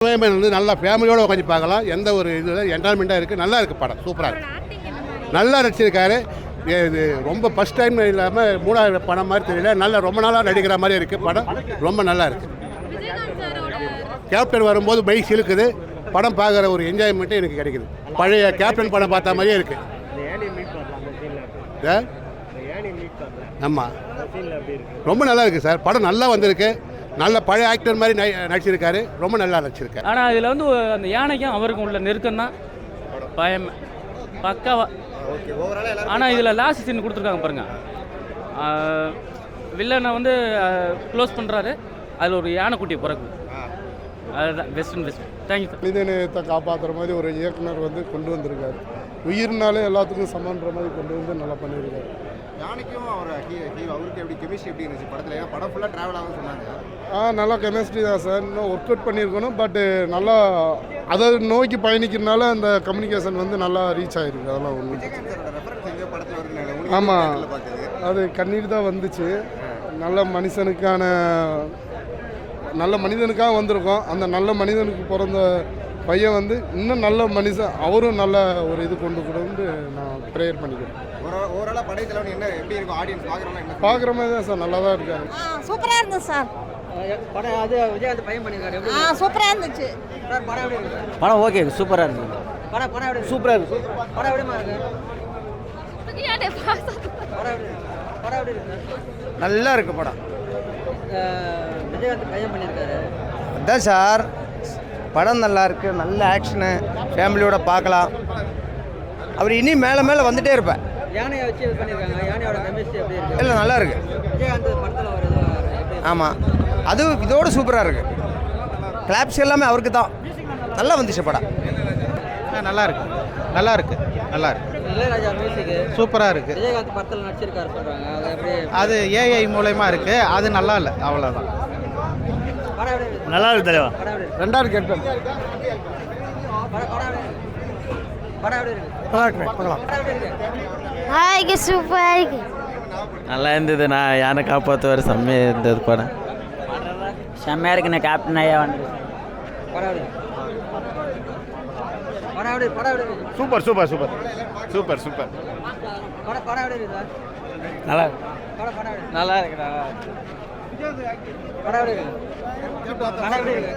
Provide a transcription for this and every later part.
வந்து நல்லா ஃபேமிலியோடு உட்காந்து பார்க்கலாம். எந்த ஒரு இது என்டர்டைன்மெண்ட்டாக இருக்குது. நல்லா இருக்குது படம், சூப்பராக இருக்குது. நல்லா நடிச்சிருக்காரு. இது ரொம்ப ஃபஸ்ட் டைம் இல்லாமல் மூணாவது படம் மாதிரி தெரியல. நல்லா ரொம்ப நாளாக நடிக்கிற மாதிரி இருக்குது படம். ரொம்ப நல்லா இருக்குது. கேப்டன் வரும்போது பைக் இழுக்குது. படம் பார்க்குற ஒரு என்ஜாய்மெண்ட்டு எனக்கு கிடைக்குது. பழைய கேப்டன் படம் பார்த்த மாதிரியே இருக்குது. ஆமாம், ரொம்ப நல்லா இருக்குது சார். படம் நல்லா வந்திருக்கு. நல்ல பழைய ஆக்டர் மாதிரி நடிச்சிருக்காரு. ரொம்ப நல்லா நடிச்சிருக்காரு. ஆனால் இதில் வந்து அந்த யானைக்கும் அவருக்கும் உள்ள நெருக்கம் தான் பயம் பக்காவா. ஆனால் இதில் லாஸ்ட் சீன் கொடுத்துருக்காங்க பாருங்க. வில்லனை வந்து க்ளோஸ் பண்ணுறாரு. அதில் ஒரு யானைக்குட்டியை பிறக்கும். அதுதான் பெஸ்ட். தேங்க்யூ. மனிதநேயத்தை காப்பாற்றுற மாதிரி ஒரு இயக்குனர் வந்து கொண்டு வந்திருக்காரு. உயிர்னாலே எல்லாத்துக்கும் சமன்ற மாதிரி கொண்டு வந்து நல்லா பண்ணியிருக்காரு. யானைக்கும் அவருக்கு எப்படி கெமிஸ்ட்ரி எப்படி இருந்துச்சு படத்தில்? ஏன்னா படம் ஃபுல்லாக ட்ராவல் ஆகும் சொன்னாங்க. நல்லா கெமிஸ்ட்ரி தான் சார். இன்னும் ஒர்க் அவுட் பண்ணியிருக்கணும். பட்டு நல்லா அதை நோக்கி பயணிக்கிறதுனால அந்த கம்யூனிகேஷன் வந்து நல்லா ரீச் ஆகிருக்கு. அதெல்லாம் ஒன்று. ஆமாம், அது கண்ணீர் தான் வந்துச்சு. நல்ல மனிதனுக்காக வந்திருக்கோம். அந்த நல்ல மனிதனுக்கு பிறந்த பையன் வந்து இன்னும் நல்ல மனுஷன், அவரும் நல்ல ஒரு இது கொண்டு கொடுன்னு நான் ப்ரேயர் பண்ணிக்கிறேன். ஓவராலாக படைத்தலைவன் என்ன எப்படி இருக்கும்? ஆடியன்ஸ் பார்க்குற மாதிரி தான் சார். நல்லா தான் இருக்காரு. சூப்பராக இருந்துச்சு சார். படம் அது விஜயகாந்த் பையன் பண்ணியிருக்காரு. சூப்பராக இருந்துச்சு சார். படம் எப்படி இருக்கு? படம் ஓகே, சூப்பராக இருக்குது. படம் எப்படி சூப்பராக இருக்குது. படம் எப்படிமா இருக்கு? படம் எப்படி இருக்கு? நல்லா இருக்கு படம். விஜயகாந்த் பையன் பண்ணியிருக்காரு. அதான் சார், படம் நல்லா இருக்கு. நல்ல ஆக்ஷனு, ஃபேமிலியோட பார்க்கலாம். அவர் இனி மேலே மேலே வந்துட்டே இருப்பேன். யானையை வச்சு இது பண்ணியிருக்காங்க. யானையோட கெமிஸ்ட்ரி எப்படி இருக்கு? இல்லை, நல்லா இருக்கு. விஜயகாந்த் படத்தில் ஒரு இது. ஆமாம், அது இதோட சூப்பராக இருக்கு. கிளாப்ஸ் எல்லாமே அவருக்கு தான். நல்லா வந்துச்சு படம். நல்லா இருக்கு. இளையராஜா மியூசிக் சூப்பராக இருக்கு. விஜயகாந்த் படத்தில் நடிச்சிருக்காரு சொல்கிறாங்க. அது எப்படி? அது ஏஐ மூலயமா இருக்கு. அது நல்லா இல்லை, அவ்வளோதான். படம் எப்படி இருக்கு? நல்லா இருக்கு தலைவா. படம் எப்படி இருக்கு? ரெண்டாவது கேப்டன் படம் எப்படி இருக்கு? நல்லா இருக்கு. பார்க்கலாம். படம் எப்படி இருக்கு? ஹாய்க்கு சூப்பராக இருக்கு. நல்லா இருந்தது. நான் யானை காப்பாற்றுவார். செம்மையாக இருந்தது படம். செம்மையாக இருக்குண்ணே. கேப்டன் ஐயா வந்து படம் எப்படி? படம் எப்படி? படம் எப்படி இருக்கு? சூப்பர். படம் எப்படி இருக்கு சார்? நல்லா இருக்கு. படம் எப்படி? நல்லா இருக்கு. படம் எப்படி இருக்கு? படம் எப்படி இருக்கு?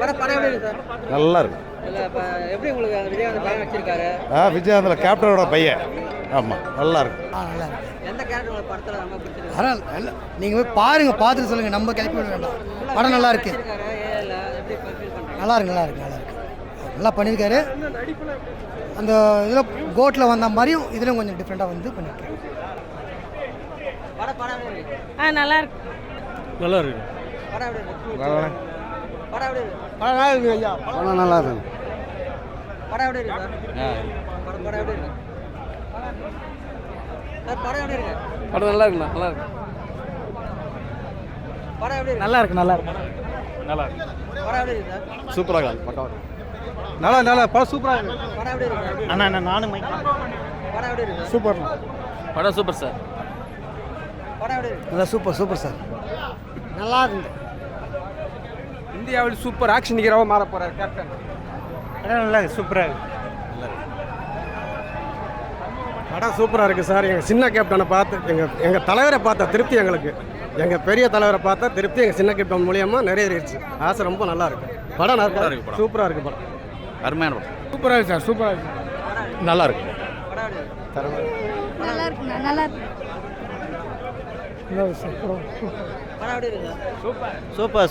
படம் எப்படி இருக்கு சார்? நல்லா இருக்கு. இல்லை இப்போ எப்படி உங்களுக்கு அந்த விஜயகாந்த் பையன் வச்சிருக்காரு? விஜயகாந்தில் கேப்டனோட பையன். ஆமாம், நல்லா இருக்கு. நல்லா இருக்கு. எந்த கேரக்டர் உங்களுக்கு படத்தில் ரொம்ப பிடிச்சிருக்கு? அதனால் நீங்கள் போய் பாருங்கள், பார்த்துட்டு சொல்லுங்கள். நம்ம கிளப்பி விட வேண்டாம். படம் நல்லா இருக்கு. எப்படி ஃபீல் பண்ணுறீங்க? நல்லா இருக்கு. நல்லா பண்ணியிருக்காரு. அந்த இதில் கோட்டில் வந்த மாதிரியும் இதுலையும் கொஞ்சம் டிஃப்ரெண்ட்டாக வந்து பண்ணியிருக்காரு. படம் எப்படி இருக்கு? நல்லா இருக்கு. நல்லா இருக்கு. படம் எப்படி இருக்கு? படம் எப்படி இருக்கு? படம் நல்லா இருக்கு ஐயா. படம் நல்லா இருக்கு. படம் எப்படி இருக்கு சார்? படம் எப்படி இருக்கு சார்? படம் எப்படி இருக்கு? படம் நல்லா இருக்குண்ணா. நல்லா இருக்கு. படம் எப்படி இருக்கு? நல்லா இருக்கு. படம் எப்படி இருக்கு சார்? சூப்பராக இருக்கு. படம் நல்லா படம் சூப்பராக இருக்கு. படம் எப்படி இருக்கு? அண்ணா நானும் படம் எப்படி இருக்கு? சூப்பர். படம் சூப்பர் சார். படம் எப்படி இருக்கு? நல்லா சூப்பர் சார். நல்லா இருக்கு. இந்தியாவில் சூப்பர் ஆக்ஷன் ஹீரோவாக மாற போகிறார் கேப்டன். நல்லா இருக்கு. சூப்பராக இருக்கு. படம் சூப்பராக இருக்குது சார். எங்கள் சின்ன கேப்டனை பார்த்து எங்கள் தலைவரை பார்த்த திருப்தி எங்களுக்கு. எங்கள் பெரிய தலைவரை பார்த்தா திருப்தி எங்கள் சின்ன கேப்டன் மூலியமாக நிறைவேறிடுச்சு. ஆசை ரொம்ப நல்லா இருக்கு. படம் சூப்பராக இருக்குது. படம் அருமையான படம். சூப்பராக இருக்கு சார். சூப்பராக இருக்கு. நல்லா இருக்கு. படம் எப்படி இருக்கு? நல்லா இருக்குண்ணா. நல்லா இருக்கு. படம் எப்படி இருக்கு சார்?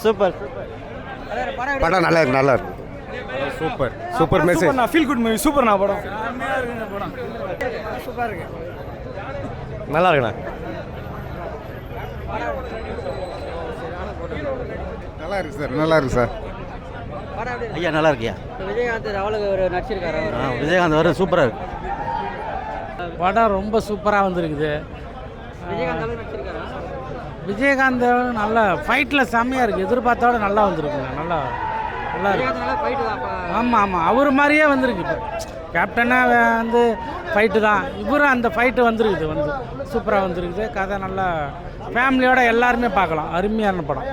சூப்பர். படம் நல்லா இருக்கு. Super message. Feel good movie. சூப்பர்ண்ணா படம். சூப்பராக இருக்கு. நல்லா இருக்குண்ணா. நல்லா இருக்கு சார். படம் எப்படி இருக்கு? ஐயா நல்லா இருக்கியா? விஜயகாந்த் அவளுக்கு ஒரு நடிச்சிருக்காரு. விஜயகாந்த் வர சூப்பராக இருக்கு. படம் ரொம்ப சூப்பராக வந்திருக்குது. விஜயகாந்த் அவளுக்கு நடிச்சிருக்காரு. விஜயகாந்த் நல்லா ஃபைட்டில் செம்மையாக இருக்குது. எதிர்பார்த்தோட நல்லா வந்திருக்குங்க. நல்லா இருக்கு. விஜயகாந்த் நல்லா ஃபைட்டு தான். ஆமாம். அவர் மாதிரியே வந்திருக்கு. இப்போ கேப்டனாக வந்து ஃபைட்டு தான். இவரும் அந்த ஃபைட்டு வந்திருக்குது. சூப்பராக வந்திருக்குது. கதை நல்லா ஃபேமிலியோட எல்லாருமே பார்க்கலாம். அருமையான படம்.